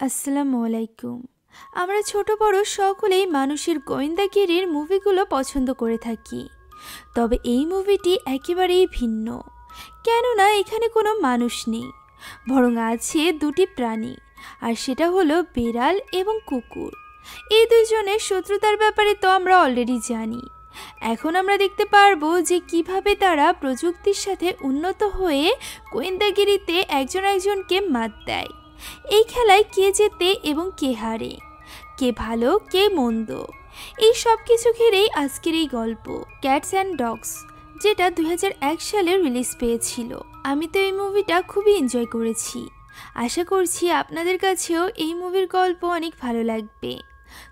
আসসালামু আলাইকুম। আমরা ছোট বড় সকলেই মানুষের গোয়েন্দাগিরির মুভিগুলো পছন্দ করে থাকি। তবে এই মুভিটি একেবারেই ভিন্ন। কেননা এখানে কোনো মানুষ নেই, বরং আছে দুটি প্রাণী, আর সেটা হলো বিড়াল এবং কুকুর। এই দুইজনের শত্রুতার ব্যাপারে তো আমরা অলরেডি জানি। এখন আমরা দেখতে পারবো যে কিভাবে তারা প্রযুক্তির সাথে উন্নত হয়ে গোয়েন্দাগিরিতে একজন একজনকে মাত দেয়। এই খেলায় কে জেতে এবং কে হারে, কে ভালো কে মন্দ, এই সব কিছু ঘিরেই আজকের এই গল্প ক্যাটস অ্যান্ড ডগস, যেটা 2001 সালে রিলিজ পেয়েছিল। আমি তো এই মুভিটা খুবই এনজয় করেছি। আশা করছি আপনাদের কাছেও এই মুভির গল্প অনেক ভালো লাগবে।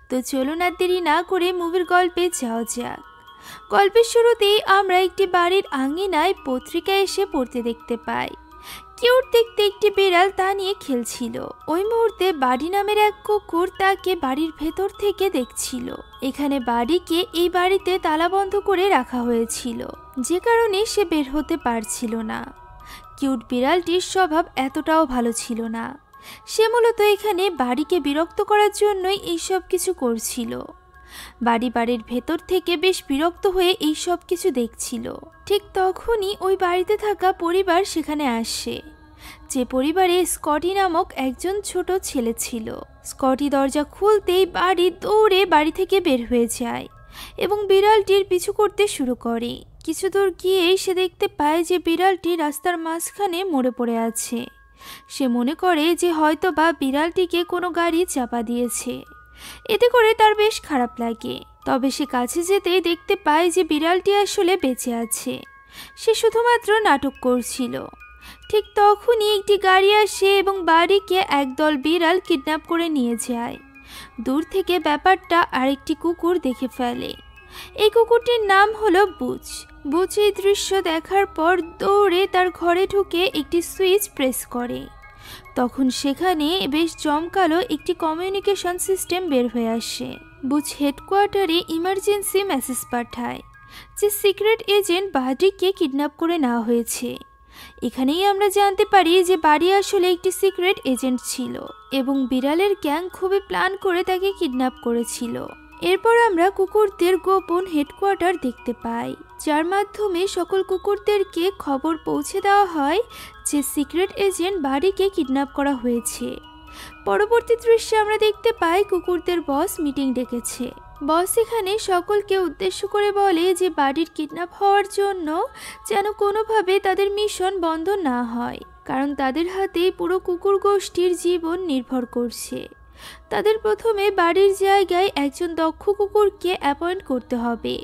তো চলুন আর দেরি না করে মুভির গল্পে যাওয়া যাক। গল্পের শুরুতেই আমরা একটি বাড়ির আঙিনায় পত্রিকা এসে পড়তে দেখতে পাই। কিউট দেখতে একটি বিড়াল তা নিয়ে খেলছিল। ওই মুহূর্তে বাড়ি নামের এক কুকুর তাকে বাড়ির ভেতর থেকে দেখছিল। এখানে বাড়িকে এই বাড়িতে তালাবন্ধ করে রাখা হয়েছিল, যে কারণে সে বের হতে পারছিল না। কিউট বিড়ালটির স্বভাব এতটাও ভালো ছিল না। সে মূলত এখানে বাড়িকে বিরক্ত করার জন্যই এইসব কিছু করছিল। বাড়ির ভেতর থেকে বেশ বিরক্ত হয়ে এই সব কিছু দেখছিল। ঠিক তখনই ওই বাড়িতে থাকা পরিবার সেখানে আসে, যে পরিবারে স্কটি নামক একজন ছোট ছেলে ছিল। স্কটি দরজা খুলতেই দৌড়ে বাড়ি থেকে বের হয়ে যায় এবং বিড়ালটির পিছু করতে শুরু করে। কিছু দূর গিয়েই সে দেখতে পায় যে বিড়ালটি রাস্তার মাঝখানে মরে পড়ে আছে। সে মনে করে যে হয়তোবা বিড়ালটিকে কোনো গাড়ি চাপা দিয়েছে। এতে করে তার বেশ খারাপ লাগে। তবে সে কাছে যেতেই দেখতে পায় যে বিড়ালটি আসলে বেঁচে আছে। সে শুধুমাত্র নাটক করছিল। ঠিক তখনই একটি গাড়ি আসে এবং বাড়িকে একদল বিড়াল কিডন্যাপ করে নিয়ে যায়। দূর থেকে ব্যাপারটা আরেকটি কুকুর দেখে ফেলে। এই কুকুরটির নাম হলো বুচ। বুচ এই দৃশ্য দেখার পর দৌড়ে তার ঘরে ঢুকে একটি সুইচ প্রেস করে। তখন সেখানে বেশ জমকালো একটি কমিউনিকেশন সিস্টেম বের হয়ে আসে। বুচ হেডকোয়ার্টারে ইমার্জেন্সি মেসেজ পাঠায় যে সিক্রেট এজেন্ট বাড়িকে কিডন্যাপ করে নেওয়া হয়েছে। এখানেই আমরা জানতে পারি যে বাড়ি আসলে একটি সিক্রেট এজেন্ট ছিল এবং বিড়ালের গ্যাং খুবই প্ল্যান করে তাকে কিডন্যাপ করেছিল। এরপর আমরা কুকুরদের গোপন হেডকোয়ার্টার দেখতে পাই, যার মাধ্যমে সকল কুকুরদেরকে খবর পৌঁছে দেওয়া হয় যে সিক্রেট এজেন্ট বাড়িকে কিডন্যাপ করা হয়েছে। পরবর্তী দৃশ্যে আমরা দেখতে পাই কুকুরদের বস মিটিং ডেকেছে। বস এখানে সকলকে উদ্দেশ্য করে বলে যে বাড়ির কিডন্যাপ হওয়ার জন্য যেন কোনোভাবে তাদের মিশন বন্ধ না হয়, কারণ তাদের হাতেই পুরো কুকুর গোষ্ঠীর জীবন নির্ভর করছে। তাদের প্রথমে বাড়ির জায়গায় একজন দক্ষ কুকুরকে অ্যাপয়েন্ট করতে হবে,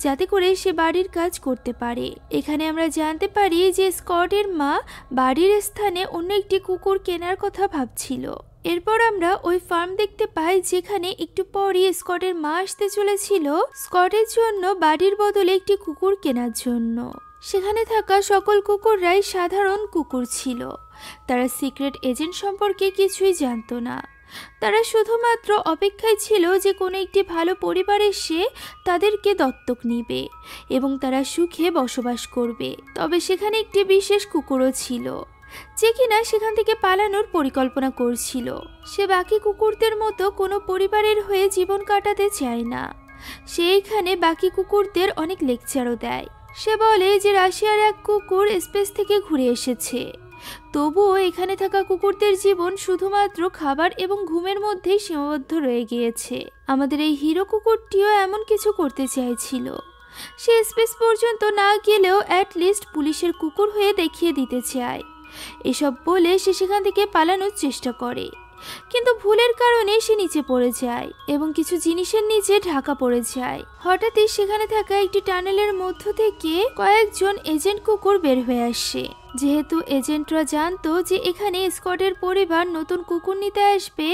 যাতে করে সে বাড়ির কাজ করতে পারে। এখানে আমরা জানতে পারি যে স্কটের মা বাড়ির স্থানে অন্য একটি কুকুর কেনার কথা ভাবছিল। এরপর আমরা ওই ফার্ম দেখতে পাই, যেখানে একটু পরই স্কটের মা আসতে চলেছিল স্কটের জন্য বাড়ির বদলে একটি কুকুর কেনার জন্য। সেখানে থাকা সকল কুকুররাই সাধারণ কুকুর ছিল। তারা সিক্রেট এজেন্ট সম্পর্কে কিছুই জানতো না। তারা শুধুমাত্র অপেক্ষায় ছিল যে কোনো একটি ভালো পরিবার এসে তাদেরকে দত্তক নিবে এবং তারা সুখে বসবাস করবে। তবে সেখানে একটি বিশেষ কুকুরও ছিল, যে কিনা সেখান থেকে পালানোর পরিকল্পনা করছিল। সে বাকি কুকুরদের মতো কোনো পরিবারের হয়ে জীবন কাটাতে চায় না। সে এখানে বাকি কুকুরদের অনেক লেকচারও দেয়। সে বলে যে রাশিয়ার এক কুকুর স্পেস থেকে ঘুরে এসেছে, তবুও এখানে থাকা কুকুরদের জীবন শুধুমাত্র খাবার এবং ঘুমের মধ্যেই সীমাবদ্ধ রয়ে গিয়েছে। আমাদের এই হিরো কুকুরটিও এমন কিছু করতে চাইছিল। সে স্পেস পর্যন্ত না গেলেও অ্যাটলিস্ট পুলিশের কুকুর হয়ে দেখিয়ে দিতে চায়। এসব বলে সে সেখান থেকে পালানোর চেষ্টা করে, কিন্তু ভুলের কারণে সে নিচে পড়ে যায় এবং কিছু জিনিসের নিচে ঢাকা পড়ে যায়। হঠাৎই সেখানে থাকা একটি টানেলের মধ্য থেকে কয়েকজন এজেন্ট কুকুর বের হয়ে আসে। যেহেতু এজেন্টরা জানতো যে এখানে স্কটের পরিবার নতুন কুকুর নিতে আসবে,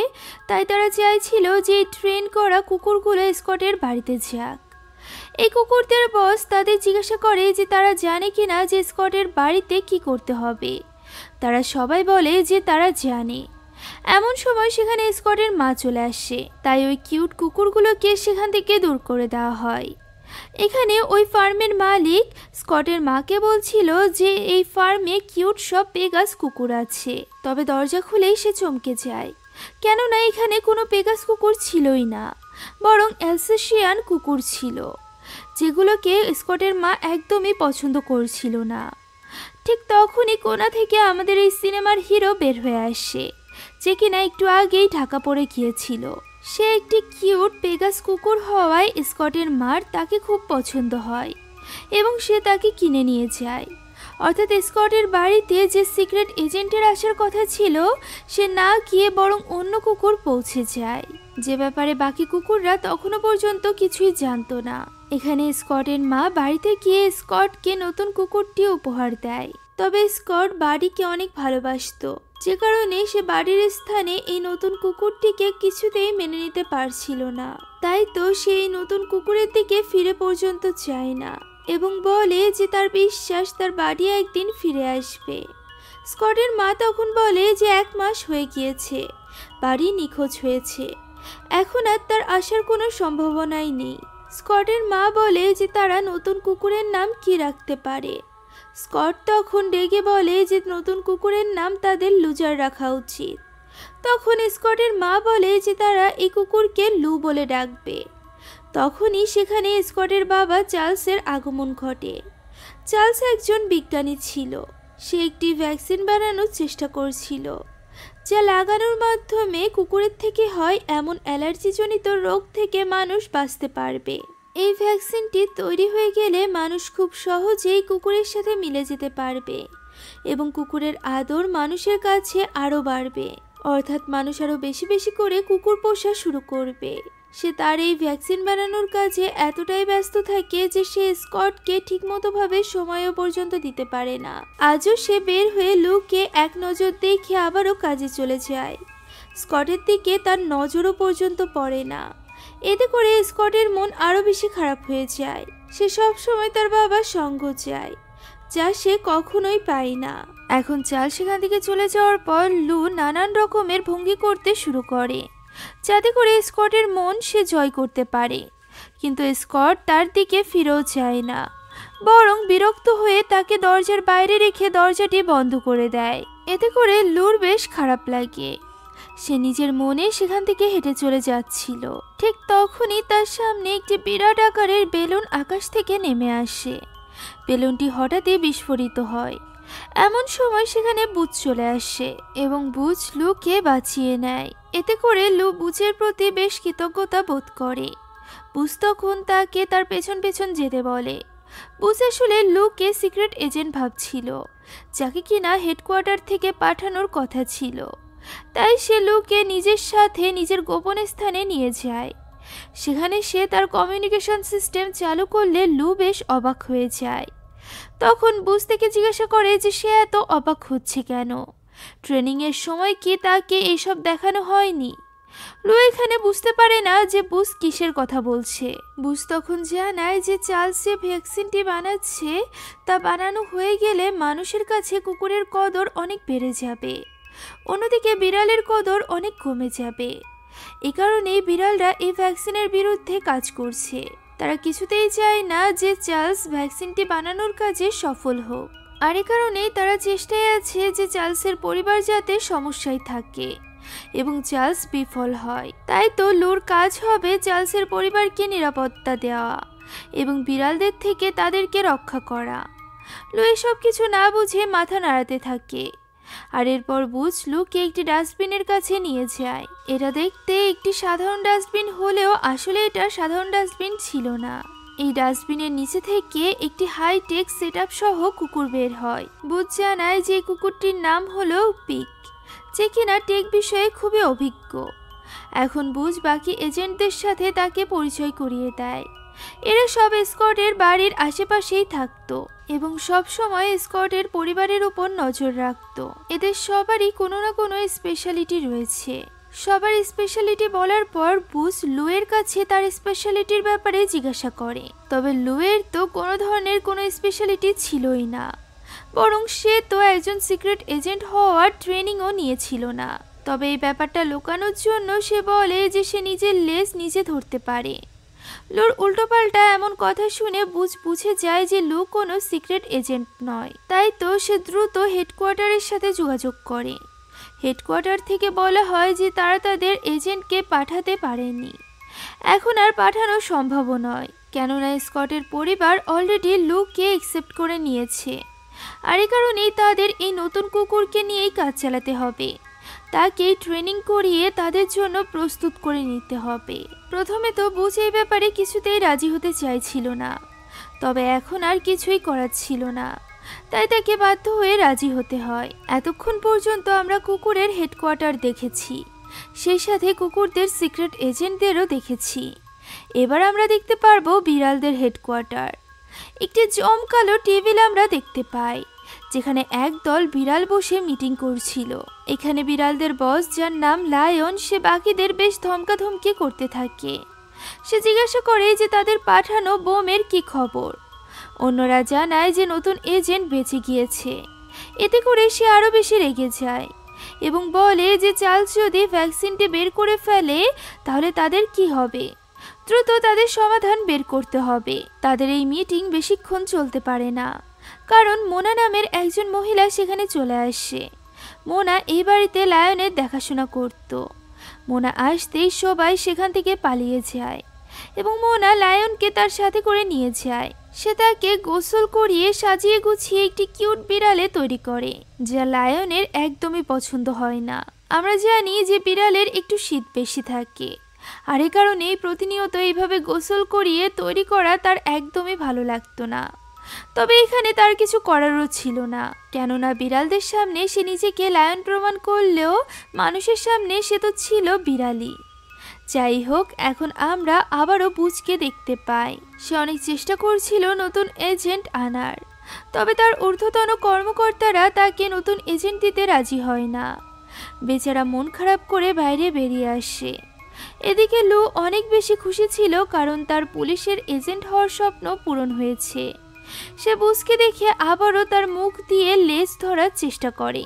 তাই তারা চাইছিল যে ট্রেন করা কুকুরগুলো স্কটের বাড়িতে যাক। এই কুকুরদের বস তাদের জিজ্ঞাসা করে যে তারা জানে কিনা যে স্কটের বাড়িতে কি করতে হবে। তারা সবাই বলে যে তারা জানে। এমন সময় সেখানে স্কটের মা চলে আসে, তাই ওই কিউট কুকুরগুলোকে সেখান থেকে দূর করে দেওয়া হয়। এখানে ওই ফার্মের মালিক স্কটের মাকে বলছিল যে এই ফার্মে কিউট সব পেগাস কুকুর আছে। তবে দরজা খুলেই সে চমকে যায়, কেননা এখানে কোনো পেগাস কুকুর ছিলই না, বরং অ্যালসেশিয়ান কুকুর ছিল, যেগুলোকে স্কটের মা একদমই পছন্দ করছিল না। ঠিক তখনই কোণা থেকে আমাদের এই সিনেমার হিরো বের হয়ে আসে, যে কিনা একটু আগেই ঢাকা পড়ে গিয়েছিল। সে একটি কিউট পেগাস কুকুর হওয়ায় স্কটের মার তাকে খুব পছন্দ হয় এবং সে তাকে কিনে নিয়ে যায়। অর্থাৎ স্কটের বাড়িতে যে সিক্রেট এজেন্টের আসার কথা ছিল সে না গিয়ে বরং অন্য কুকুর পৌঁছে যায়, যে ব্যাপারে বাকি কুকুররা তখনও পর্যন্ত কিছুই জানতো না। এখানে স্কটের মা বাড়িতে গিয়ে স্কটকে নতুন কুকুরটি উপহার দেয়। তবে স্কট বাড়িকে অনেক ভালোবাসতো, যে কারণে সে বাড়ির স্থানে এই নতুন কুকুরটিকে কিছুতেই মেনে নিতে পারছিল না। তাই তো সে এই নতুন কুকুরের দিকে ফিরে পর্যন্ত চায় না এবং বলে যে তার বিশ্বাস তার বাড়ি একদিন ফিরে আসবে। স্কটের মা তখন বলে যে 1 মাস হয়ে গিয়েছে, বাড়ি নিখোঁজ হয়েছে, এখন আর তার আসার কোনো সম্ভাবনাই নেই। স্কটের মা বলে যে তারা নতুন কুকুরের নাম কি রাখতে পারে। স্কট তখন রেগে বলে যে নতুন কুকুরের নাম তাদের লুজার রাখা উচিত। তখন স্কটের মা বলে যে তারা এই কুকুরকে লু বলে ডাকবে। তখনই সেখানে স্কটের বাবা চার্লসের আগমন ঘটে। চার্লস একজন বিজ্ঞানী ছিল। সে একটি ভ্যাকসিন বানানোর চেষ্টা করছিল, যা লাগানোর মাধ্যমে কুকুরের থেকে হয় এমন অ্যালার্জিজনিত রোগ থেকে মানুষ বাঁচতে পারবে। এই ভ্যাকসিনটি তৈরি হয়ে গেলে মানুষ খুব সহজেই কুকুরের সাথে মিলে যেতে পারবে এবং কুকুরের আদর মানুষের কাছে আরও বাড়বে, অর্থাৎ মানুষ আরও বেশি বেশি করে কুকুর পোষা শুরু করবে। সে তার এই ভ্যাকসিন বানানোর কাজে এতটাই ব্যস্ত থাকে যে সে স্কটকে ঠিকমতোভাবে সময়ও পর্যন্ত দিতে পারে না। আজও সে বের হয়ে লুকে এক নজর দেখে আবারও কাজে চলে যায়। স্কটের দিকে তার নজরও পর্যন্ত পড়ে না। এতে করে স্কটের মন আরও বেশি খারাপ হয়ে যায়। সে সব সময় তার বাবার সঙ্গ চায়, যা সে কখনোই পায় না। এখন চার্লস সেখান থেকে চলে যাওয়ার পর লু নানান রকমের ভঙ্গি করতে শুরু করে, যাতে করে স্কটের মন সে জয় করতে পারে। কিন্তু স্কট তার দিকে ফিরেও যায় না, বরং বিরক্ত হয়ে তাকে দরজার বাইরে রেখে দরজাটি বন্ধ করে দেয়। এতে করে লুর বেশ খারাপ লাগে। সে নিজের মনে সেখান থেকে হেঁটে চলে যাচ্ছিল। ঠিক তখনই তার সামনে একটি বিরাট আকারের বেলুন আকাশ থেকে নেমে আসে। বেলুনটি হঠাৎই বিস্ফোরিত হয়। এমন সময় সেখানে বুচ চলে আসে এবং বুচ লুকে বাঁচিয়ে নেয়। এতে করে লু বুচের প্রতি বেশ কৃতজ্ঞতা বোধ করে। বুচ তখন তাকে তার পেছন পেছন যেতে বলে। বুচ আসলে লুকে সিক্রেট এজেন্ট ভাবছিল, যাকে কিনা হেডকোয়ার্টার থেকে পাঠানোর কথা ছিল। তাই সে লুকে নিজের সাথে নিজের গোপন স্থানে নিয়ে যায়। সেখানে সে তার কমিউনিকেশন সিস্টেম চালু করলে লু বেশ অবাক হয়ে যায়। তখন বুচ থেকে জিজ্ঞাসা করে যে সে এত অবাক হচ্ছে কেন, ট্রেনিংয়ের সময় কি তাকে এইসব দেখানো হয়নি। লু এখানে বুঝতে পারে না যে বুচ কিসের কথা বলছে। বুচ তখন জানায় যে চার্লস যে ভ্যাকসিনটি বানাচ্ছে তা বানানো হয়ে গেলে মানুষের কাছে কুকুরের কদর অনেক বেড়ে যাবে, অন্যদিকে বিড়ালের কদর অনেক কমে যাবে। এ কারণেই বিড়ালরা এই ভ্যাকসিনের বিরুদ্ধে কাজ করছে। তারা কিছুতেই চায় না যে চার্লস ভ্যাকসিনটি বানানোর কাজে সফল হোক, আর এ কারণেই তারা চেষ্টায় আছে যে চার্লসের পরিবার যাতে সমস্যায় থাকে এবং চার্লস বিফল হয়। তাই তো লুর কাজ হবে চার্লসের পরিবারকে নিরাপত্তা দেওয়া এবং বিড়ালদের থেকে তাদেরকে রক্ষা করা। লু এসব কিছু না বুঝে মাথা নাড়াতে থাকে। আর এরপর বুচ লুকে একটি ডাস্টবিনের কাছে নিয়ে যায়। এটা দেখতে একটি সাধারণ ডাস্টবিন হলেও আসলে এটা সাধারণ ডাস্টবিন ছিল না। এই ডাস্টবিনের নিচে থেকে একটি হাইটেক সেটআপ সহ কুকুর বের হয়। বুচ জানায় যে কুকুরটির নাম হলো পিক, যে কিনা টেক বিষয়ে খুবই অভিজ্ঞ। এখন বুচ বাকি এজেন্টদের সাথে তাকে পরিচয় করিয়ে দেয়। এরা সব স্কটের বাড়ির আশেপাশেই থাকতো এবং সব সময় স্কটের পরিবারের উপর নজর রাখত। এদের সবারই কোনো না কোনো স্পেশালিটি রয়েছে। সবার স্পেশালিটি বলার পর বুচ লুয়ের কাছে তার স্পেশালিটির ব্যাপারে জিজ্ঞাসা করে। তবে লুয়ের তো কোনো ধরনের কোনো স্পেশালিটি ছিলই না, বরং সে তো একজন সিক্রেট এজেন্ট হওয়ার ট্রেনিংও নিয়েছিল না। তবে এই ব্যাপারটা লুকানোর জন্য সে বলে যে সে নিজের লেজ নিজে ধরতে পারে। লুর উল্টোপাল্টা এমন কথা শুনে বুচ বুঝে যায় যে লু কোনো সিক্রেট এজেন্ট নয়। তাই তো সে দ্রুত হেডকোয়ার্টারের সাথে যোগাযোগ করে। হেডকোয়ার্টার থেকে বলা হয় যে তারা তাদের এজেন্টকে পাঠাতে পারেনি। এখন আর পাঠানো সম্ভব নয়, কেননা স্কটের পরিবার অলরেডি লুককে অ্যাকসেপ্ট করে নিয়েছে। আর এই কারণেই তাদের এই নতুন কুকুরকে নিয়েই কাজ চালাতে হবে। তাকে ট্রেনিং করিয়ে তাদের জন্য প্রস্তুত করে নিতে হবে। প্রথমে তো বুঝ এই ব্যাপারে কিছুতেই রাজি হতে চাইছিল না, তবে এখন আর কিছুই করার ছিল না, তাই তাকে বাধ্য হয়ে রাজি হতে হয়। এতক্ষণ পর্যন্ত আমরা কুকুরের হেডকোয়ার্টার দেখেছি, সেই সাথে কুকুরদের সিক্রেট এজেন্টদেরও দেখেছি। এবার আমরা দেখতে পারবো বিড়ালদের হেডকোয়ার্টার। একটি জমকালো টেবিল আমরা দেখতে পাই, যেখানে একদল বিড়াল বসে মিটিং করছিল। এখানে বিড়ালদের বস, যার নাম লায়ন, সে বাকিদের বেশ ধমকাধমকি করতে থাকে। সে জিজ্ঞাসা করে যে তাদের পাঠানো বোমের কি খবর। অন্যরা জানায় যে নতুন এজেন্ট বেঁচে গিয়েছে। এতে করে সে আরও বেশি রেগে যায় এবং বলে যে চার্লস যদি ভ্যাকসিনটি বের করে ফেলে তাহলে তাদের কি হবে। দ্রুত তাদের সমাধান বের করতে হবে। তাদের এই মিটিং বেশিক্ষণ চলতে পারে না, কারণ মোনা নামের একজন মহিলা সেখানে চলে আসে। মোনা এই বাড়িতে লায়নের দেখাশোনা করত। মোনা আসতেই সবাই সেখান থেকে পালিয়ে যায় এবং মোনা লায়নকে তার সাথে করে নিয়ে যায়। সে তাকে গোসল করিয়ে সাজিয়ে গুছিয়ে একটি কিউট বিড়ালে তৈরি করে, যা লায়নের একদমই পছন্দ হয় না। আমরা জানি যে বিড়ালের একটু শীত বেশি থাকে, আর এ কারণেই প্রতিনিয়ত এইভাবে গোসল করিয়ে তৈরি করা তার একদমই ভালো লাগতো না। তবে এখানে তার কিছু করারও ছিল না, কেননা বিড়ালদের সামনে সে নিজেকে লায়ন প্রমাণ করলেও মানুষের সামনে সে তো ছিল বিড়ালই। যাই হোক, এখন আমরা আবারও বুঝকে দেখতে পাই। সে অনেক চেষ্টা করছিল নতুন এজেন্ট আনার, তবে তার ঊর্ধ্বতন কর্মকর্তারা তাকে নতুন এজেন্ট দিতে রাজি হয় না। বেচারা মন খারাপ করে বাইরে বেরিয়ে আসে। এদিকে লু অনেক বেশি খুশি ছিল, কারণ তার পুলিশের এজেন্ট হওয়ার স্বপ্ন পূরণ হয়েছে। সে বুঝকে দেখে আবারও তার মুখ দিয়ে লেজ ধরার চেষ্টা করে,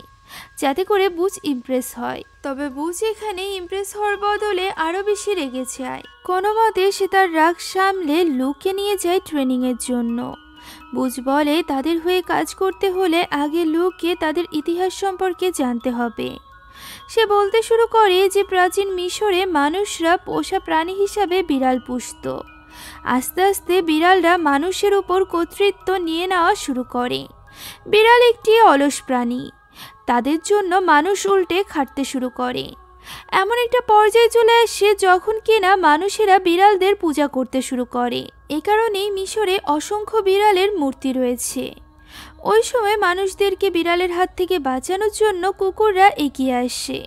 যাতে করে বুঝ ইমপ্রেস হয়। তবে বুঝ এখানে ইমপ্রেস হওয়ার বদলে আরও বেশি রেগে যায়। কোনো মতে সে তার রাগ সামলে লুকে নিয়ে যায় ট্রেনিংয়ের জন্য। বুঝ বলে তাদের হয়ে কাজ করতে হলে আগে লুকে তাদের ইতিহাস সম্পর্কে জানতে হবে। সে বলতে শুরু করে যে প্রাচীন মিশরে মানুষরা পোষা প্রাণী হিসাবে বিড়াল পুষত। আস্তে আস্তে বিড়ালরা মানুষের উপর কর্তৃত্ব নিয়ে নেওয়া শুরু করে। বিড়াল একটি অলস প্রাণী, তাদের জন্য মানুষ উল্টে খাটতে শুরু করে। এমন একটা পর্যায়ে চলে আসে যখন কিনা মানুষেরা বিড়ালদের পূজা করতে শুরু করে। এ কারণেই মিশরে অসংখ্য বিড়ালের মূর্তি রয়েছে। ওই সময় মানুষদেরকে বিড়ালের হাত থেকে বাঁচানোর জন্য কুকুররা এগিয়ে আসে।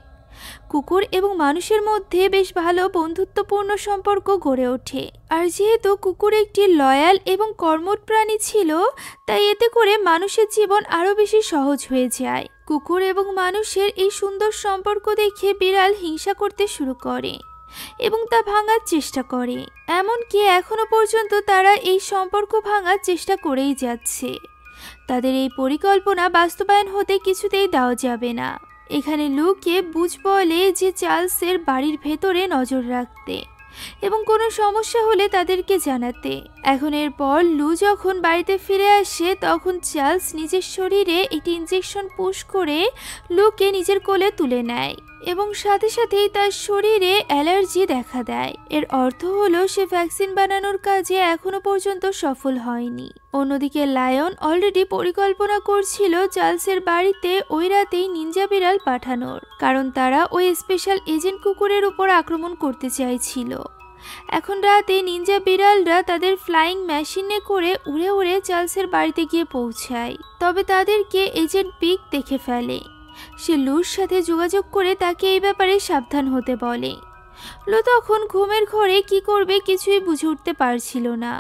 কুকুর এবং মানুষের মধ্যে বেশ ভালো বন্ধুত্বপূর্ণ সম্পর্ক গড়ে ওঠে। আর যেহেতু কুকুর একটি লয়াল এবং কর্মঠ প্রাণী ছিল, তাই এতে করে মানুষের জীবন আরও বেশি সহজ হয়ে যায়। কুকুর এবং মানুষের এই সুন্দর সম্পর্ক দেখে বিড়াল হিংসা করতে শুরু করে এবং তা ভাঙার চেষ্টা করে। এমনকি এখনো পর্যন্ত তারা এই সম্পর্ক ভাঙার চেষ্টা করেই যাচ্ছে। তাদের এই পরিকল্পনা বাস্তবায়ন হতে কিছুতেই দেওয়া যাবে না। এখানে লুকে বুঝ বলে যে চার্লসের বাড়ির ভেতরে নজর রাখতে এবং কোনো সমস্যা হলে তাদেরকে জানাতে। এখন এরপর লু যখন বাড়িতে ফিরে আসে, তখন চার্লস নিজের শরীরে একটি ইনজেকশন পুশ করে লুকে নিজের কোলে তুলে নেয় এবং সাথে সাথেই তার শরীরে অ্যালার্জি দেখা দেয়। এর অর্থ হলো সে ভ্যাকসিন বানানোর কাজে এখনো পর্যন্ত সফল হয়নি। অন্যদিকে লায়ন অলরেডি পরিকল্পনা করছিল চার্লসের বাড়িতে ওই রাতেই নিনজা বিড়াল পাঠানোর, কারণ তারা ওই স্পেশাল এজেন্ট কুকুরের উপর আক্রমণ করতে চাইছিল। এখন রাতে নিনজা বিড়ালরা তাদের ফ্লাইং মেশিনে করে উড়ে উড়ে চার্লসের বাড়িতে গিয়ে পৌঁছায়। তবে তাদেরকে এজেন্ট পিক দেখে ফেলে। সে লুর সাথে যোগাযোগ করে তাকে এই ব্যাপারে সাবধান হতে বলে। লু তখন ঘুমের ঘরে কি করবে কিছুই বুঝে উঠতে পারছিল না।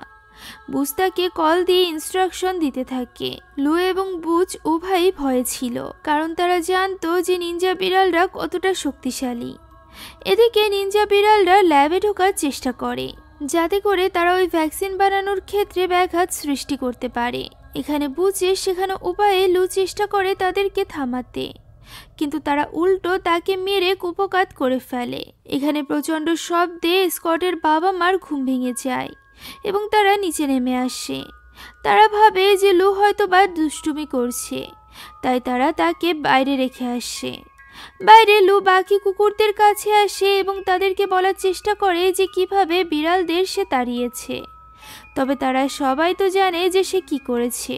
বুঝ তাকে কল দিয়ে ইনস্ট্রাকশন দিতে থাকে। লু এবং বুঝ উভয়ই ভয়ে ছিল, কারণ তারা জানতো যে নিনজা বিড়ালরা কতটা শক্তিশালী। এদিকে নিনজা বিড়ালরা ল্যাবে ঢোকার চেষ্টা করে, যাতে করে তারা ওই ভ্যাকসিন বানানোর ক্ষেত্রে ব্যাঘাত সৃষ্টি করতে পারে। এখানে বুঝে শেখানো উপায়ে লু চেষ্টা করে তাদেরকে থামাতে, কিন্তু তারা উল্টো তাকে মেরে কুপকাত করে ফেলে। এখানে প্রচণ্ড শব্দে স্কটের বাবা মার ঘুম ভেঙে যায় এবং তারা নিচে নেমে আসে। তারা ভাবে যে লু হয়তো বা দুষ্টুমি করছে, তাই তারা তাকে বাইরে রেখে আসে। বাইরে লু বাকি কুকুরদের কাছে আসে এবং তাদেরকে বলার চেষ্টা করে যে কিভাবে বিড়ালদের সে তাড়িয়েছে। তবে তারা সবাই তো জানে যে সে কি করেছে,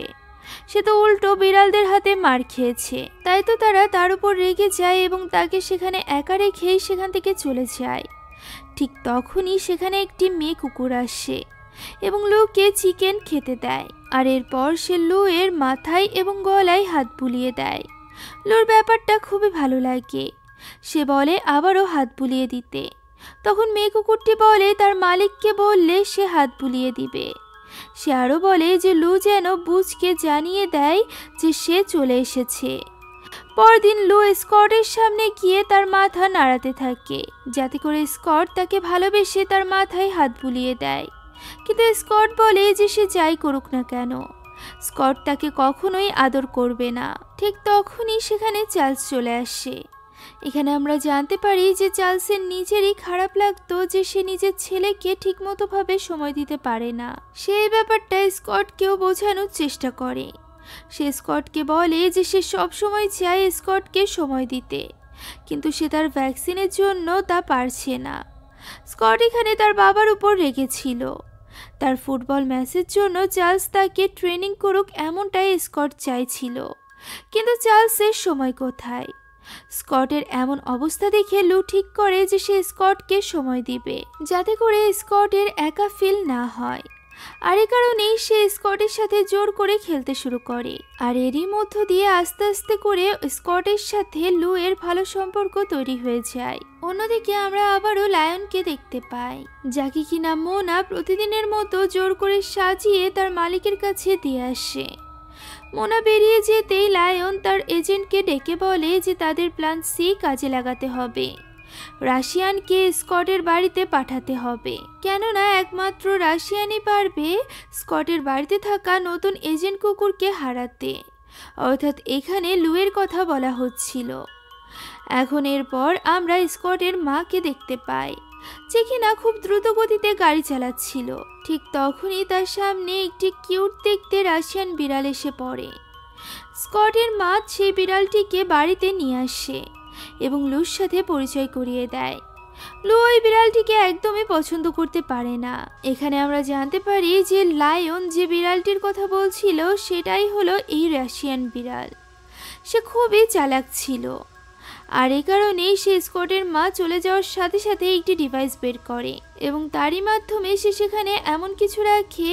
সে তো উল্টো বিড়ালদের হাতে মার খেয়েছে। তাই তো তারা তার উপর রেগে যায় এবং তাকে সেখানে একা রেখেই সেখান থেকে চলে যায়। ঠিক তখনই সেখানে একটি মেয়ে কুকুর আসে এবং লুকে চিকেন খেতে দেয়, আর এরপর সে লু এর মাথায় এবং গলায় হাত বুলিয়ে দেয়। লুর ব্যাপারটা খুবই ভালো লাগে, সে বলে আবারও হাত বুলিয়ে দিতে। তখন মেয়ে কুকুরটি বলে তার মালিককে বললে সে হাত বুলিয়ে দিবে। সে আরও বলে যে লু যেন বুঝকে জানিয়ে দেয় যে সে চলে এসেছে। পরদিন লু স্কটের সামনে গিয়ে তার মাথা নাড়াতে থাকে যাতে করে স্কট তাকে ভালোবেসে তার মাথায় হাত বুলিয়ে দেয়। কিন্তু স্কট বলে যে সে যাই করুক না কেন স্কট তাকে কখনোই আদর করবে না। ঠিক তখনই সেখানে চার্লস চলে আসে। এখানে আমরা জানতে পারি যে চার্লসের নিজেরই খারাপ লাগতো যে সে নিজের ছেলেকে ঠিকমতো ভাবে সময় দিতে পারে না। সেই ব্যাপারটা স্কটকেও বোঝানোর চেষ্টা করে। সে স্কটকে বলে যে সে সবসময় চায় স্কটকে সময় দিতে, কিন্তু সে তার ভ্যাকসিনের জন্য তা পারছে না। স্কট এখানে তার বাবার উপর রেগেছিল। তার ফুটবল ম্যাচের জন্য চার্লস তাকে ট্রেনিং করুক এমনটাই স্কট চাইছিল, কিন্তু চার্লসের সময় কোথায়। স্কটের এমন অবস্থা দেখে লু ঠিক করে যে সে স্কটকে সময় দিবে যাতে করে স্কটের একা ফিল না হয়। আর এ কারণেই সে স্কটের সাথে জোর করে খেলতে শুরু করে। আর এরই মধ্য দিয়ে আস্তে আস্তে করে স্কটের সাথে লু এর ভালো সম্পর্ক তৈরি হয়ে যায়। অন্যদিকে আমরা আবারও লায়নকে দেখতে পাই, যাকে কিনা মোনা প্রতিদিনের মতো জোর করে সাজিয়ে তার মালিকের কাছে দিয়ে আসে। মোনা বেরিয়ে যেতেই লায়ন তার এজেন্টকে ডেকে বলে যে তাদের প্ল্যান সি কাজে লাগাতে হবে। রাশিয়ানকে স্কটের বাড়িতে পাঠাতে হবে, কেননা একমাত্র রাশিয়ানই পারবে স্কটের বাড়িতে থাকা নতুন এজেন্ট কুকুরকে হারাতে। অর্থাৎ এখানে লুয়ের কথা বলা হচ্ছিল। এখন এরপর আমরা স্কটের মাকে দেখতে পাই, যে কিনা খুব দ্রুত গতিতে গাড়ি চালাচ্ছিল। ঠিক তখনই তার সামনে একটি কিউট দেখতে রাশিয়ান বিড়াল এসে পড়ে। স্কটের মা সেই বিড়ালটিকে বাড়িতে নিয়ে আসে এবং লুর সাথে পরিচয় করিয়ে দেয়। লু ওই বিড়ালটিকে একদমই পছন্দ করতে পারে না। এখানে আমরা জানতে পারি যে লায়ন যে বিড়ালটির কথা বলছিল সেটাই হলো এই রাশিয়ান বিড়াল। সে খুবই চালাক ছিল, আর এই কারণেই সে স্কটের মা চলে যাওয়ার সাথে সাথে একটি ডিভাইস বের করে এবং তারই মাধ্যমে সে সেখানে এমন কিছু রাখে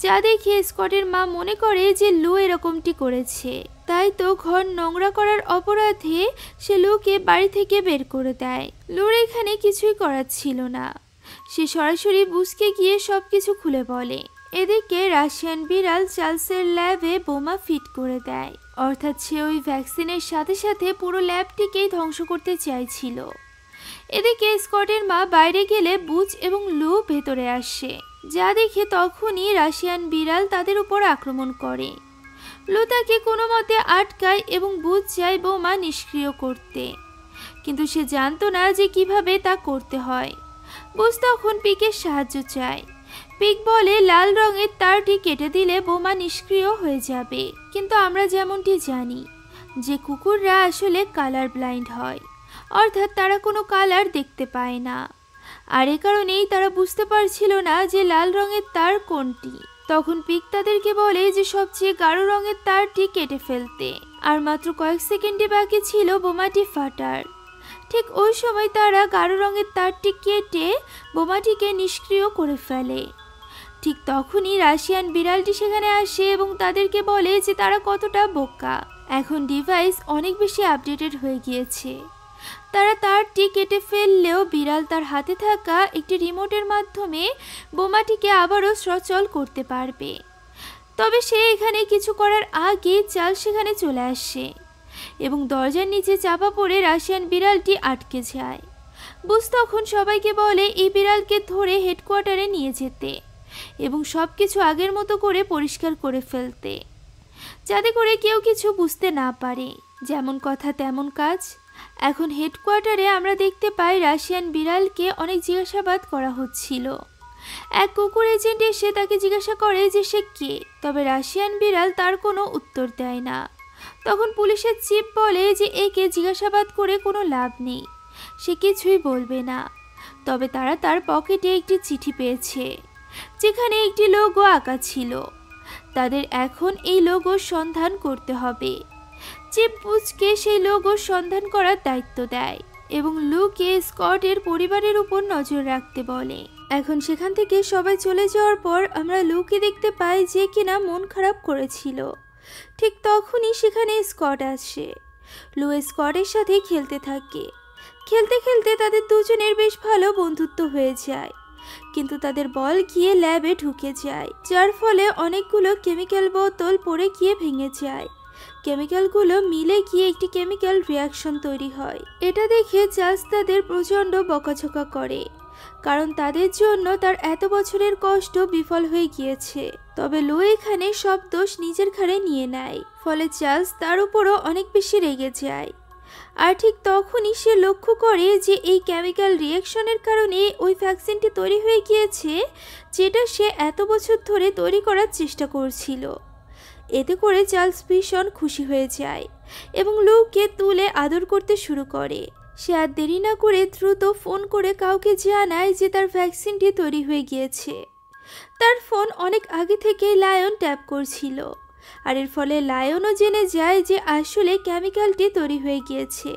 যা দেখে স্কটের মা মনে করে যে লু এরকমটি করেছে। তাই তো ঘর নোংরা করার অপরাধে সে লুকে বাড়ি থেকে বের করে দেয়। লুর এখানে কিছুই করার ছিল না, সে সরাসরি বুঝকে গিয়ে সবকিছু খুলে বলে। এদিকে রাশিয়ান বিড়াল চার্লসের ল্যাবে বোমা ফিট করে দেয়, অর্থাৎ সে ওই ভ্যাকসিনের সাথে সাথে পুরো ল্যাবটিকেই ধ্বংস করতে চাইছিল। এদিকে স্কটের মা বাইরে গেলে বুচ এবং লু ভেতরে আসে, যা দেখে তখনই রাশিয়ান বিড়াল তাদের উপর আক্রমণ করে। লু তাকে কোনো মতে আটকায় এবং বুচ যায় বোমা নিষ্ক্রিয় করতে, কিন্তু সে জানতো না যে কিভাবে তা করতে হয়। বুচ তখন পিকের সাহায্য চায়। পিক বলে লাল রঙের তারটি কেটে দিলে বোমা নিষ্ক্রিয় হয়ে যাবে, কিন্তু আমরা যেমনটি জানি যে কুকুররা আসলে কালার ব্লাইন্ড হয়, অর্থাৎ তারা কোনো কালার দেখতে পায় না। আর এ কারণেই তারা বুঝতে পারছিল না যে লাল রঙের তার কোনটি। তখন পিক তাদেরকে বলে যে সবচেয়ে গাঢ় রঙের তারটি কেটে ফেলতে, আর মাত্র কয়েক সেকেন্ডে বাকি ছিল বোমাটি ফাটার। ঠিক ওই সময় তারা গাঢ় রঙের তারটি কেটে বোমাটিকে নিষ্ক্রিয় করে ফেলে। ঠিক তখনই রাশিয়ান বিড়ালটি সেখানে আসে এবং তাদেরকে বলে যে তারা কতটা বোকা। এখন ডিভাইস অনেক বেশি আপডেটেড হয়ে গিয়েছে। তারা তারটি কেটে ফেললেও বিড়াল তার হাতে থাকা একটি রিমোটের মাধ্যমে বোমাটিকে আবারও সচল করতে পারবে। তবে সে এখানে কিছু করার আগে চার্লস সেখানে চলে আসে এবং দরজার নিচে চাপা পড়ে রাশিয়ান বিড়ালটি আটকে যায়। বুঝ তখন সবাইকে বলে এই বিড়ালকে ধরে হেডকোয়ার্টারে নিয়ে যেতে এবং সবকিছু আগের মতো করে পরিষ্কার করে ফেলতে, যাতে করে কেউ কিছু বুঝতে না পারে। যেমন কথা তেমন কাজ। এখন হেডকোয়ার্টারে আমরা দেখতে পাই রাশিয়ান বিড়ালকে অনেক জিজ্ঞাসাবাদ করা হচ্ছিল। এক কুকুর এজেন্ট এসে তাকে জিজ্ঞাসা করে যে সে কে, তবে রাশিয়ান বিড়াল তার কোনো উত্তর দেয় না। তখন পুলিশের চিফ বলে যে একে জিজ্ঞাসাবাদ করে কোনো লাভ নেই, সে কিছুই বলবে না। তবে তারা তার পকেটে একটি চিঠি পেয়েছে যেখানে একটি লোগো আঁকা ছিল। তাদের এখন এই লোগোর সন্ধান করতে হবে। চিফ বুচকে সেই লোগোর সন্ধান করার দায়িত্ব দেয় এবং লুকে স্কটের পরিবারের উপর নজর রাখতে বলে। এখন সেখান থেকে সবাই চলে যাওয়ার পর আমরা লুকে দেখতে পাই যে কিনা মন খারাপ করেছিল। ঠিক তখনই সেখানে স্কট আসে। লু স্কটের সাথে খেলতে থাকে। খেলতে খেলতে তাদের দুজনের বেশ ভালো বন্ধুত্ব হয়ে যায়, কিন্তু তাদের বল গিয়ে ল্যাবে ঢুকে যায়, যার ফলে অনেকগুলো কেমিক্যাল বোতল পড়ে গিয়ে ভেঙে যায়। কেমিক্যালগুলো মিলে গিয়ে একটি কেমিক্যাল রিয়াকশন তৈরি হয়। এটা দেখে চার্লস তাদের প্রচণ্ড বকাঝকা করে, কারণ তাদের জন্য তার এত বছরের কষ্ট বিফল হয়ে গিয়েছে। তবে লু এখানে সব দোষ নিজের ঘাড়ে নিয়ে নেয়, ফলে চার্লস তার উপরও অনেক বেশি রেগে যায়। আর ঠিক তখনই সে লক্ষ্য করে যে এই কেমিক্যাল রিয়াকশনের কারণে ওই ভ্যাকসিনটি তৈরি হয়ে গিয়েছে, যেটা সে এত বছর ধরে তৈরি করার চেষ্টা করছিল। এতে করে চার্লস ভীষণ খুশি হয়ে যায় এবং লুকে তুলে আদর করতে শুরু করে। সে আর দেরি না করে দ্রুত ফোন করে কাউকে জানায় যে তার ভ্যাকসিনটি তৈরি হয়ে গিয়েছে। তার ফোন অনেক আগে থেকেই লায়ন ট্যাপ করছিল, আর এর ফলে লায়নও জেনে যায় যে আসলে কেমিক্যালটি তৈরি হয়ে গিয়েছে।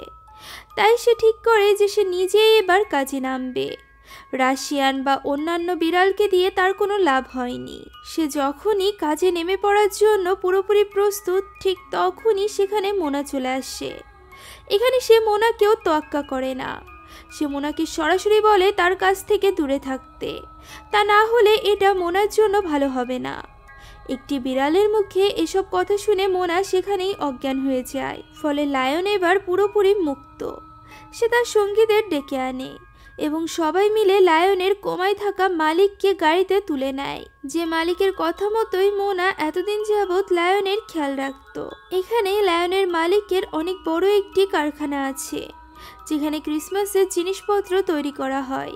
তাই সে ঠিক করে যে সে নিজেই এবার কাজে নামবে। রাশিয়ান বা অন্যান্য বিড়ালকে দিয়ে তার কোনো লাভ হয়নি। সে যখনই কাজে নেমে পড়ার জন্য পুরোপুরি প্রস্তুত, ঠিক তখনই সেখানে মোনা চলে আসে। এখানে সে মোনাকেও তোয়াক্কা করে না। সে মোনাকে সরাসরি বলে তার কাছ থেকে দূরে থাকতে, তা না হলে এটা মোনার জন্য ভালো হবে না। একটি বিড়ালের মুখে এসব কথা শুনে মোনা সেখানেই অজ্ঞান হয়ে যায়। ফলে লায়ন এবার পুরোপুরি মুক্ত। সে তার সঙ্গীদের ডেকে আনে এবং সবাই মিলে লায়নের কোমায় থাকা মালিককে গাড়িতে তুলে নেয়, যে মালিকের কথা মতোই মোনা এতদিন যাবৎ লায়নের খেয়াল রাখত। এখানে লায়নের মালিকের অনেক বড় একটি কারখানা আছে, যেখানে ক্রিসমাসের জিনিসপত্র তৈরি করা হয়।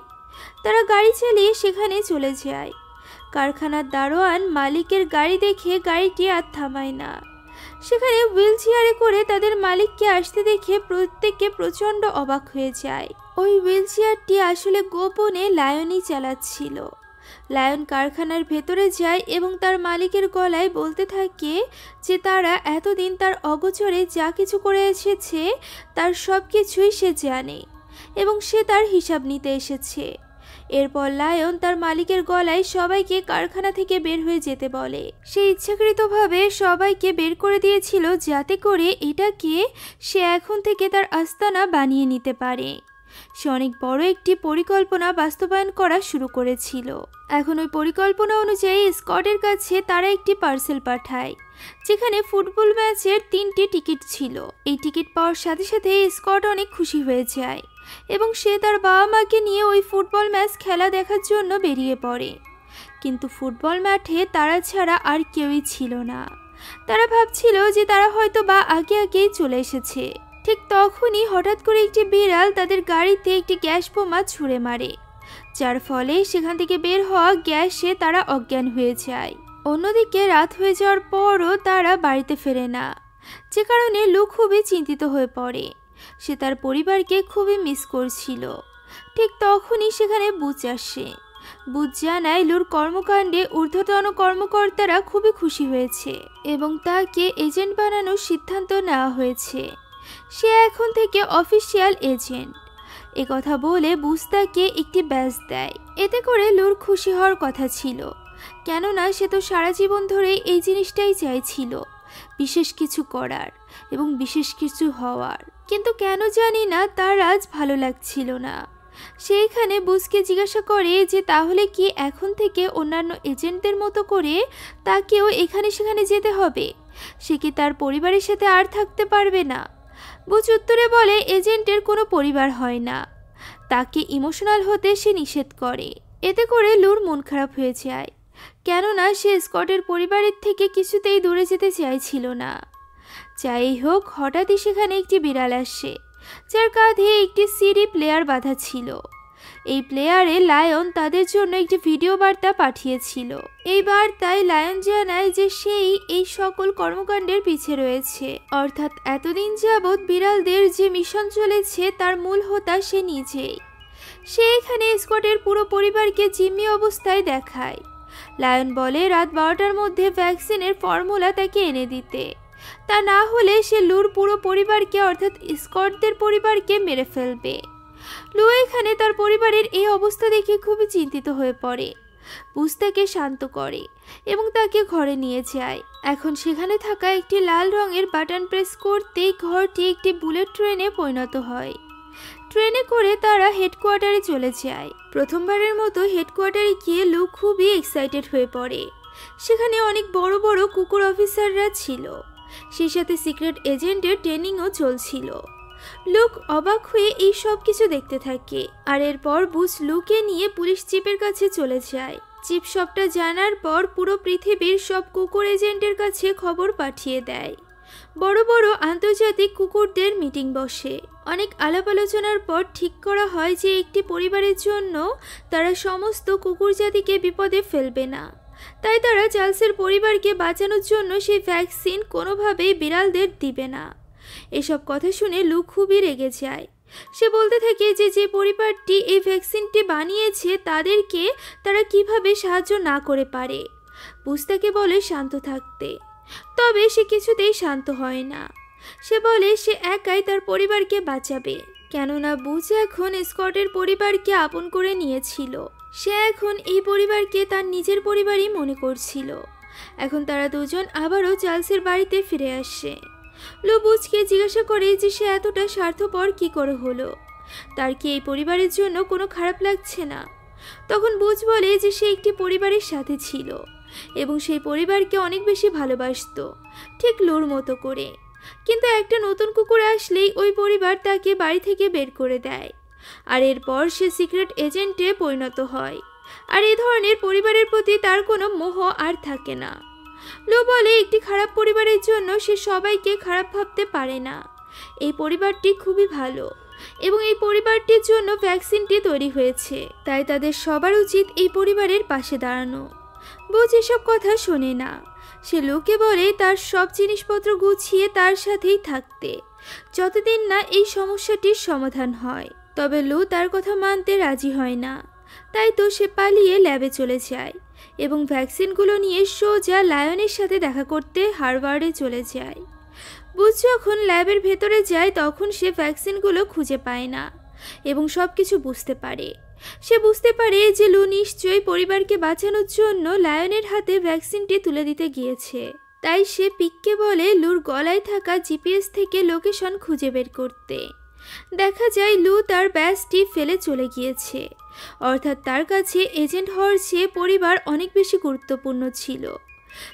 তারা গাড়ি চালিয়ে সেখানে চলে যায়। কারখানার দারোয়ান মালিকের গাড়ি দেখে গাড়িটি আর থামায় না। সেখানে হুইল চেয়ারে করে তাদের মালিককে আসতে দেখে প্রত্যেকে প্রচণ্ড অবাক হয়ে যায়। ওই হুইল চেয়ারটি আসলে গোপনে লায়নই চালাচ্ছিল। লায়ন কারখানার ভেতরে যায় এবং তার মালিকের গলায় বলতে থাকে যে তারা এতদিন তার অগোচরে যা কিছু করে এসেছে তার সব কিছুই সে জানে এবং সে তার হিসাব নিতে এসেছে। এরপর লায়ন তার মালিকের গলায় সবাইকে কারখানা থেকে বের হয়ে যেতে বলে। সে ইচ্ছাকৃতভাবে সবাইকে বের করে দিয়েছিল যাতে করে এটাকে সে এখন থেকে তার আস্তানা বানিয়ে নিতে পারে। সে অনেক বড় একটি পরিকল্পনা বাস্তবায়ন করা শুরু করেছিল। এখন ওই পরিকল্পনা অনুযায়ী স্কটের কাছে তারা একটি পার্সেল পাঠায়, যেখানে ফুটবল ম্যাচের 3টি টিকিট ছিল। এই টিকিট পাওয়ার সাথে সাথে স্কট অনেক খুশি হয়ে যায় এবং সে তার বাবা মাকে নিয়ে ওই ফুটবল ম্যাচ খেলা দেখার জন্য বেরিয়ে পড়ে। কিন্তু ফুটবল মাঠে তারা ছাড়া আর কেউই ছিল না। তারা ভাবছিল যে তারা হয়তো বা আগেই চলে এসেছে। ঠিক তখনই হঠাৎ করে একটি বিড়াল তাদের গাড়িতে একটি গ্যাস বোমা ছুঁড়ে মারে, যার ফলে সেখান থেকে বের হওয়া গ্যাসে তারা অজ্ঞান হয়ে যায়। অন্যদিকে রাত হয়ে যাওয়ার পরও তারা বাড়িতে ফেরে না, যে কারণে লু খুবই চিন্তিত হয়ে পড়ে। সে তার পরিবারকে খুবই মিস করছিল। ঠিক তখনই সেখানে বুচ আসে। বুচ জানায় লুর কর্মকাণ্ডে ঊর্ধ্বতন কর্মকর্তারা খুবই খুশি হয়েছে এবং তাকে এজেন্ট বানানোর সিদ্ধান্ত নেওয়া হয়েছে। সে এখন থেকে অফিসিয়াল এজেন্ট। কথা বলে বুচ তাকে একটি ব্যাজ দেয়। এতে করে লুর খুশি হওয়ার কথা ছিল, কেননা সে তো সারা জীবন ধরে এই জিনিসটাই চাইছিল, বিশেষ কিছু করার এবং বিশেষ কিছু হওয়ার। কিন্তু কেন জানি না তার আজ ভালো লাগছিল না। সেইখানে বুচকে জিজ্ঞাসা করে যে তাহলে কি এখন থেকে অন্যান্য এজেন্টদের মতো করে তাকেও এখানে সেখানে যেতে হবে? সে কি তার পরিবারের সাথে আর থাকতে পারবে না? বুচ উত্তরে বলে এজেন্টের কোনো পরিবার হয় না, তাকে ইমোশনাল হতে সে নিষেধ করে। এতে করে লুর মন খারাপ হয়ে যায়, কেননা সে স্কটের পরিবারের থেকে কিছুতেই দূরে যেতে চাইছিল না। যাই হোক, হঠাৎই সেখানে একটি বিড়াল আসে, যার কাঁধে একটি সিডি প্লেয়ার বাঁধা ছিল। এই প্লেয়ারে লায়ন তাদের জন্য একটি ভিডিও বার্তা পাঠিয়েছিল। এই বার্তায় লায়ন জানায় যে সেই এই সকল কর্মকাণ্ডের পিছে রয়েছে, অর্থাৎ এতদিন যাবৎ বিড়ালদের যে মিশন চলেছে তার মূল হোতা সে নিজেই। সে এখানে স্কটের পুরো পরিবারকে জিম্মি অবস্থায় দেখায়। লায়ন বলে রাত 12টার মধ্যে ভ্যাকসিনের ফর্মুলা তাকে এনে দিতে, তা না হলে সে লুর পুরো পরিবারকে অর্থাৎ স্কটদের পরিবারকে মেরে ফেলবে। লু এখানে তার পরিবারের এই অবস্থা দেখে খুবই চিন্তিত হয়ে পড়ে। বুঝ তাকে শান্ত করে এবং তাকে ঘরে নিয়ে যায়। এখন সেখানে থাকা একটি লাল রঙের বাটন প্রেস করতেই ঘরটি একটি বুলেট ট্রেনে পরিণত হয়। ট্রেনে করে তারা হেডকোয়ার্টারে চলে যায়। প্রথমবারের মতো হেডকোয়ার্টারে গিয়ে লু খুবই এক্সাইটেড হয়ে পড়ে। সেখানে অনেক বড় বড় কুকুর অফিসাররা ছিল, সেই সাথে সিক্রেট এজেন্টের ট্রেনিংও চলছিল। লুক অবাক হয়ে এই সব কিছু দেখতে থাকে। আর এরপর বুঝ লুকে নিয়ে পুলিশ চিফের কাছে চলে যায়। চিফ সবটা জানার পর পুরো পৃথিবীর সব কুকুর এজেন্টের কাছে খবর পাঠিয়ে দেয়। বড় বড় আন্তর্জাতিক কুকুরদের মিটিং বসে। অনেক আলাপ আলোচনার পর ঠিক করা হয় যে একটি পরিবারের জন্য তারা সমস্ত কুকুর জাতিকে বিপদে ফেলবে না। তাই তারা চার্লসের পরিবারকে বাঁচানোর জন্য সেই ভ্যাকসিন কোনোভাবেই বিড়ালদের দিবে না। এসব কথা শুনে লু খুবই রেগে যায়। সে বলতে থাকে যে যে পরিবারটি এই ভ্যাকসিনটি বানিয়েছে তাদেরকে তারা কিভাবে সাহায্য না করে পারে। বুঝ তাকে বলে শান্ত থাকতে, তবে সে কিছুতেই শান্ত হয় না। সে বলে সে একাই তার পরিবারকে বাঁচাবে, কেননা বুঝ এখন স্কটের পরিবারকে আপন করে নিয়েছিল। সে এখন এই পরিবারকে তার নিজের পরিবারই মনে করছিল। এখন তারা দুজন আবারও চার্লসের বাড়িতে ফিরে আসে। লু বুঝকে জিজ্ঞাসা করে যে সে এতটা স্বার্থপর কি করে হলো, তার কি এই পরিবারের জন্য কোনো খারাপ লাগছে না। তখন বুঝ বলে যে সে একটি পরিবারের সাথে ছিল এবং সেই পরিবারকে অনেক বেশি ভালোবাসতো, ঠিক লুর মতো করে। কিন্তু একটা নতুন কুকুর আসলেই ওই পরিবার তাকে বাড়ি থেকে বের করে দেয়। আর এরপর সে সিক্রেট এজেন্টে পরিণত হয়। আর এই ধরনের পরিবারের প্রতি তার কোনো মোহ আর থাকে না। লু বলে একটি খারাপ পরিবারের জন্য সে সবাইকে খারাপ ভাবতে পারে না। এই পরিবারটি খুবই ভালো এবং এই পরিবারটির জন্য ভ্যাকসিনটি তৈরি হয়েছে, তাই তাদের সবার উচিত এই পরিবারের পাশে দাঁড়ানো। বুঝ এসব কথা শোনে না। সে লুকে বলে তার সব জিনিসপত্র গুছিয়ে তার সাথেই থাকতে, যতদিন না এই সমস্যাটির সমাধান হয়। তবে লু তার কথা মানতে রাজি হয় না। তাই তো সে পালিয়ে ল্যাবে চলে যায় এবং ভ্যাকসিনগুলো নিয়ে সোজা লায়নের সাথে দেখা করতে হার্ভার্ডে চলে যায়। বুঝ যখন ল্যাবের ভেতরে যায় তখন সে ভ্যাকসিনগুলো খুঁজে পায় না এবং সব কিছু বুঝতে পারে। সে বুঝতে পারে যে লু নিশ্চয়ই পরিবারকে বাঁচানোর জন্য লায়নের হাতে ভ্যাকসিনটি তুলে দিতে গিয়েছে। তাই সে পিককে বলে লুর গলায় থাকা জিপিএস থেকে লোকেশন খুঁজে বের করতে। দেখা যায় লু তার ব্যাজটি ফেলে চলে গিয়েছে, অর্থাৎ তার কাছে এজেন্ট হওয়ার চেয়ে পরিবার অনেক বেশি গুরুত্বপূর্ণ ছিল।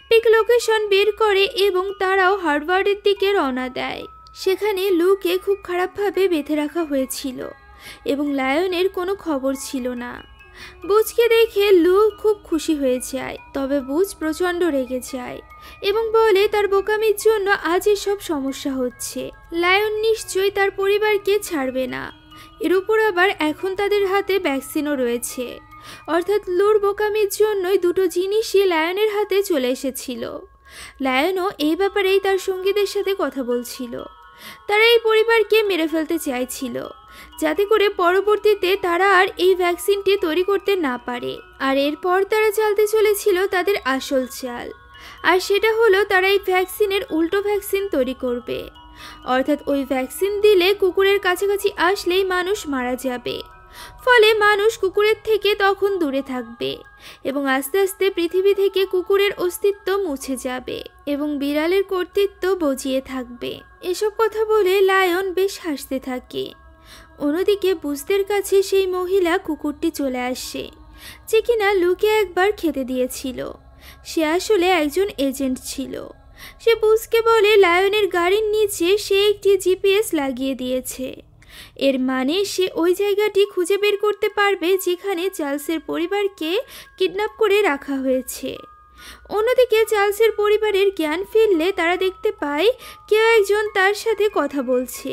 পিক লোকেশন বের করে এবং তারাও হার্ভার্ডের দিকে রওনা দেয়। সেখানে লুকে খুব খারাপভাবে বেঁধে রাখা হয়েছিল এবং লায়নের কোনো খবর ছিল না। বুঝকে দেখে লু খুব খুশি হয়ে যায়, তবে বুঝ প্রচণ্ড রেগে যায় এবং বলে তার বোকামির জন্য আজ এসব সমস্যা হচ্ছে। লায়ন নিশ্চয়ই তার পরিবারকে ছাড়বে না। এর উপর আবার এখন তাদের হাতে ভ্যাকসিনও রয়েছে, অর্থাৎ লুর বোকামির জন্যই দুটো জিনিসই লায়নের হাতে চলে এসেছিল। লায়নও এই ব্যাপারেই তার সঙ্গীদের সাথে কথা বলছিল। তারা এই পরিবারকে মেরে ফেলতে চাইছিল, যাতে করে পরবর্তীতে তারা আর এই ভ্যাকসিনটি তৈরি করতে না পারে। আর এরপর তারা চালতে চলেছিল তাদের আসল চাল, আর সেটা হলো তারা এই ভ্যাকসিনের উল্টো ভ্যাকসিন তৈরি করবে। অর্থাৎ ওই ভ্যাকসিন দিলে কুকুরের কাছাকাছি আসলেই মানুষ মারা যাবে, ফলে মানুষ কুকুরের থেকে তখন দূরে থাকবে এবং আস্তে আস্তে পৃথিবী থেকে কুকুরের অস্তিত্ব মুছে যাবে এবং বিড়ালের কর্তৃত্ব বজিয়ে থাকবে। এসব কথা বলে লায়ন বেশ হাসতে থাকে। অন্যদিকে বুঝদের কাছে সেই মহিলা কুকুরটি চলে আসে, যে কিনা লুকে একবার খেতে দিয়েছিল। সে আসলে একজন এজেন্ট ছিল। সে বুঝকে বলে লায়নের গাড়ির নিচে সে একটি জিপিএস লাগিয়ে দিয়েছে। এর মানে সে ওই জায়গাটি খুঁজে বের করতে পারবে যেখানে চার্লসের পরিবারকে কিডন্যাপ করে রাখা হয়েছে। অন্যদিকে চার্লসের পরিবারের জ্ঞান ফিরলে তারা দেখতে পায় কেউ একজন তার সাথে কথা বলছে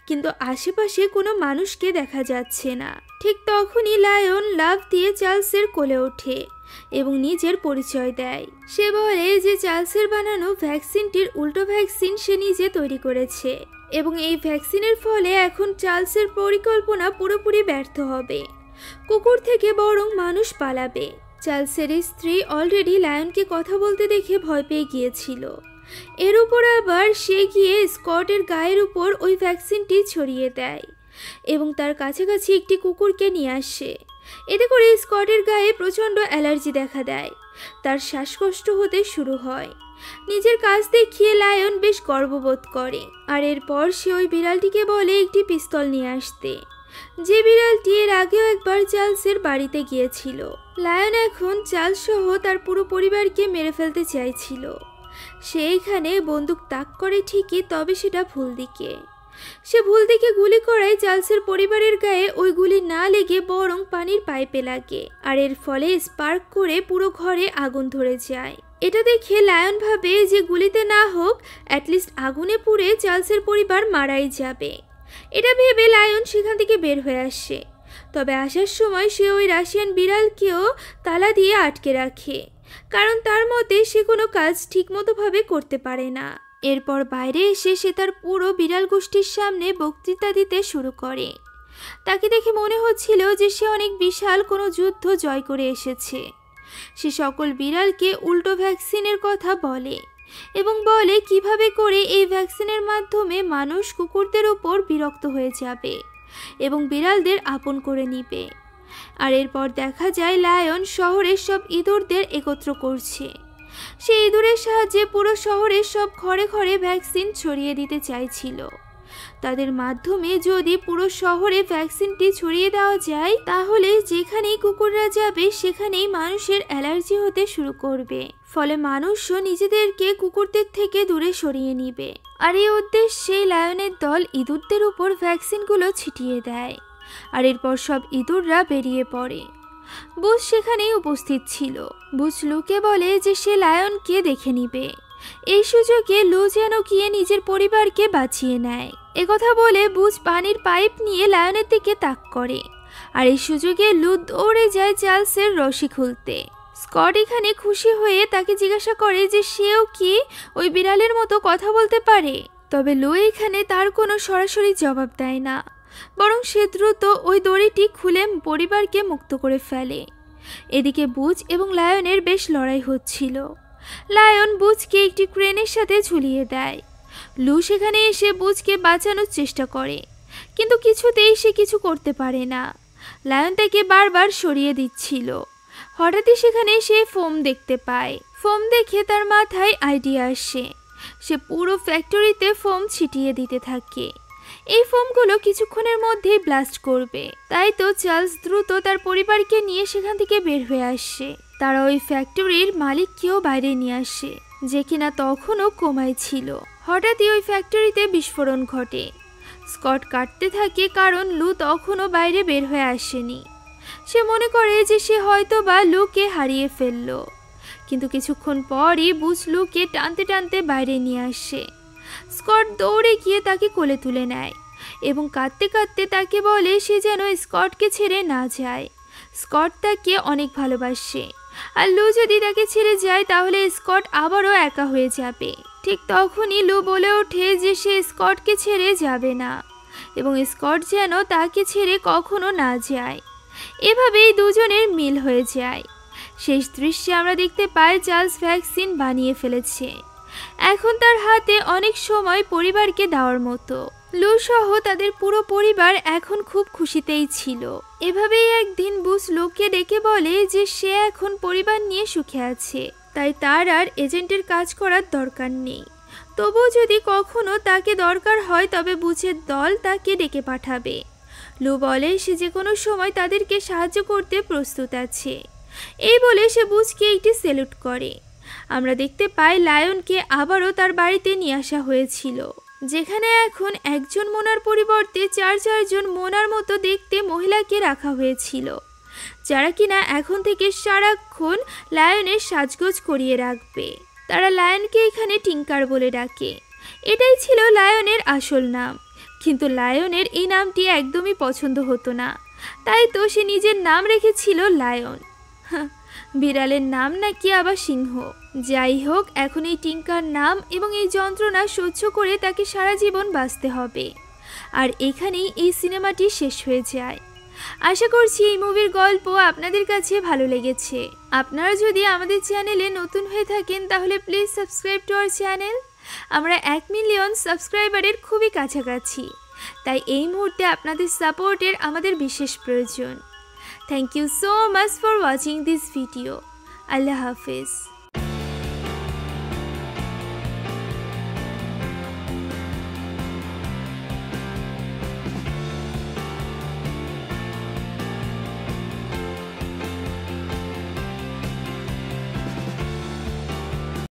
কিন্তু আশেপাশে কোনো মানুষকে দেখা যাচ্ছে না। ঠিক তখনই লায়ন লাফ দিয়ে চার্লসের কোলে ওঠে এবং নিজের পরিচয় দেয়। সে বলে যে চার্লসের বানানো ভ্যাকসিনটির উল্টো ভ্যাকসিন সে নিজে তৈরি করেছে এবং এই ভ্যাকসিনের ফলে এখন চার্লসের পরিকল্পনা পুরোপুরি ব্যর্থ হবে। কুকুর থেকে বরং মানুষ পালাবে। চার্লসের স্ত্রী অলরেডি লায়নকে কথা বলতে দেখে ভয় পেয়ে গিয়েছিল। এর উপর আবার সে গিয়ে স্কটের গায়ের উপর ওই ভ্যাকসিনটি ছড়িয়ে দেয় এবং তার কাছাকাছি একটি কুকুরকে নিয়ে আসে। এতে করে স্কটের গায়ে প্রচণ্ড অ্যালার্জি দেখা দেয়, তার শ্বাসকষ্ট হতে শুরু হয়। নিজের কাজ দেখিয়ে লায়ন বেশ গর্ববোধ করে আর এরপর সে ওই বিড়ালটিকে বলে একটি পিস্তল নিয়ে আসতে, যে বিড়ালটি এর আগেও একবার চার্লসের বাড়িতে গিয়েছিল। লায়ন এখন চার্লস সহ তার পুরো পরিবারকে মেরে ফেলতে চাইছিল। সে এখানে বন্দুক তাক করে ঠিকই, তবে সেটা ভুল দিকে। সে ভুল দিকে গুলি করায় চার্লসের পরিবারের গায়ে ওই গুলি না লেগে বরং পানির পাইপে লাগে আর এর ফলে স্পার্ক করে পুরো ঘরে আগুন ধরে যায়। এটা দেখে লায়ন ভাবে যে গুলিতে না হোক অ্যাটলিস্ট আগুনে পুড়ে চার্লসের পরিবার মারাই যাবে। এটা ভেবে লায়ন সেখান থেকে বের হয়ে আসে, তবে আসার সময় সে ওই রাশিয়ান বিড়ালকেও তালা দিয়ে আটকে রাখে, কারণ তার মতে সে কোনো কাজ ঠিকমতোভাবে করতে পারে না। এরপর বাইরে এসে সে তার পুরো বিড়াল গোষ্ঠীর সামনে বক্তৃতা দিতে শুরু করে। তাকে দেখে মনে হচ্ছিল যে সে অনেক বিশাল কোনো যুদ্ধ জয় করে এসেছে। সে সকল বিড়ালকে উল্টো ভ্যাকসিনের কথা বলে এবং বলে কিভাবে করে এই ভ্যাকসিনের মাধ্যমে মানুষ কুকুরদের উপর বিরক্ত হয়ে যাবে এবং বিড়ালদের আপন করে নিবে। আর এরপর দেখা যায় লায়ন শহরের সব ইঁদুরদের একত্র করছে। সে ইঁদুরের সাহায্যে পুরো শহরের সব ঘরে ঘরে ভ্যাকসিন ছড়িয়ে দিতে চাইছিল। তাদের মাধ্যমে যদি পুরো শহরে ভ্যাকসিনটি ছড়িয়ে দেওয়া যায় তাহলে যেখানেই কুকুররা যাবে সেখানেই মানুষের অ্যালার্জি হতে শুরু করবে, ফলে মানুষও নিজেদেরকে কুকুরদের থেকে দূরে সরিয়ে নিবে। আর এই উদ্দেশ্যে লায়নের দল ইঁদুরদের উপর ভ্যাকসিনগুলো ছিটিয়ে দেয় আর এরপর সব ইঁদুররা বেরিয়ে পড়ে। বুচ সেখানেই উপস্থিত ছিল। বুচ লুকে বলে যে সে লায়নকে দেখে নিবে। এই সুযোগে লু যেন গিয়ে নিজের পরিবারকে বাঁচিয়ে নেয়। একথা বলে বুচ পানির পাইপ নিয়ে লায়নের দিকে তাক করে আর এই সুযোগে লু দৌড়ে যায় চার্লসের রশি খুলতে। স্কট এখানে খুশি হয়ে তাকে জিজ্ঞাসা করে যে সেও কি ওই বিড়ালের মতো কথা বলতে পারে, তবে লু এখানে তার কোনো সরাসরি জবাব দেয় না, বরং সে দ্রুত ওই দড়িটি খুলে পরিবারকে মুক্ত করে ফেলে। এদিকে বুচ এবং লায়নের বেশ লড়াই হচ্ছিল। লায়ন বুচকে একটি ক্রেনের সাথে ঝুলিয়ে দেয়। লু সেখানে এসে বুচকে বাঁচানোর চেষ্টা করে, কিন্তু কিছুতেই সে কিছু করতে পারে না। লায়ন তাকে বারবার সরিয়ে দিচ্ছিল। হঠাৎই সেখানে সে ফোম দেখতে পায়। ফোম দেখে তার মাথায় আইডিয়া আসে। সে পুরো ফ্যাক্টরিতে ফোম ছিটিয়ে দিতে থাকে। এই ফোমগুলো কিছুক্ষণের মধ্যেই ব্লাস্ট করবে। তাই তো চার্লস দ্রুত তার পরিবারকে নিয়ে সেখান থেকে বের হয়ে আসে। তারা ওই ফ্যাক্টরির মালিককেও বাইরে নিয়ে আসে, যে কিনা তখনও কোমায় ছিল। হঠাৎই ওই ফ্যাক্টরিতে বিস্ফোরণ ঘটে। স্কট কাঁদতে থাকে কারণ লু তখনও বাইরে বের হয়ে আসেনি। সে মনে করে যে সে হয়তো বা লুকে হারিয়ে ফেলল, কিন্তু কিছুক্ষণ পরই বুচ লুকে টানতে টানতে বাইরে নিয়ে আসে। স্কট দৌড়ে গিয়ে তাকে কোলে তুলে নেয় এবং কাঁদতে কাঁদতে তাকে বলে সে যেন স্কটকে ছেড়ে না যায়। স্কট তাকে অনেক ভালোবাসে আর লু যদি তাকে ছেড়ে যায় তাহলে স্কট আবারও একা হয়ে যাবে। ঠিক তখনই লু বলে ওঠে যে সে স্কটকে ছেড়ে যাবে না এবং স্কট যেন তাকে ছেড়ে কখনো না যায়। এভাবেই দুজনের মিল হয়ে যায়। শেষ দৃশ্যে আমরা দেখতে পাই চার্লস ভ্যাকসিন বানিয়ে ফেলেছে। এখন তার হাতে অনেক সময় পরিবারকে দেওয়ার মতো। লু সহ তাদের পুরো পরিবার এখন খুব খুশিতেই ছিল। এভাবেই একদিন বুচ লুকে ডেকে বলে যে সে এখন পরিবার নিয়ে সুখে আছে, তাই তার আর এজেন্টের কাজ করার দরকার নেই। তবুও যদি কখনো তাকে দরকার হয় তবে বুচের দল তাকে ডেকে পাঠাবে। লু বলে সে যে কোনো সময় তাদেরকে সাহায্য করতে প্রস্তুত আছে। এই বলে সে বুচকে একটি স্যালুট করে। আমরা দেখতে পাই লায়নকে আবারও তার বাড়িতে নিয়ে আসা হয়েছিল, যেখানে এখন একজন মোনার পরিবর্তে চারজন মোনার মতো দেখতে মহিলাকে রাখা হয়েছিল, যারা কিনা এখন থেকে সারাক্ষণ লায়নের সাজগোজ করিয়ে রাখবে। তারা লায়নকে এখানে টিঙ্কার বলে ডাকে। এটাই ছিল লায়নের আসল নাম, কিন্তু লায়নের এই নামটি একদমই পছন্দ হতো না, তাই তো সে নিজের নাম রেখেছিল লায়ন। বিড়ালের নাম নাকি আবার সিংহ। যাই হোক, এখন এই টিঙ্কার নাম এবং এই যন্ত্রণা সহ্য করে তাকে সারা জীবন বাঁচতে হবে। আর এখানেই এই সিনেমাটি শেষ হয়ে যায়। আশা করছি এই মুভির গল্প আপনাদের কাছে ভালো লেগেছে। আপনারা যদি আমাদের চ্যানেলে নতুন হয়ে থাকেন তাহলে please subscribe to our channel. আমরা 1 মিলিয়ন সাবস্ক্রাইবারের খুবই কাছাকাছি, তাই এই মুহূর্তে আপনাদের সাপোর্টের আমাদের বিশেষ প্রয়োজন। Thank you so much for watching this video. আল্লাহ হাফেজ।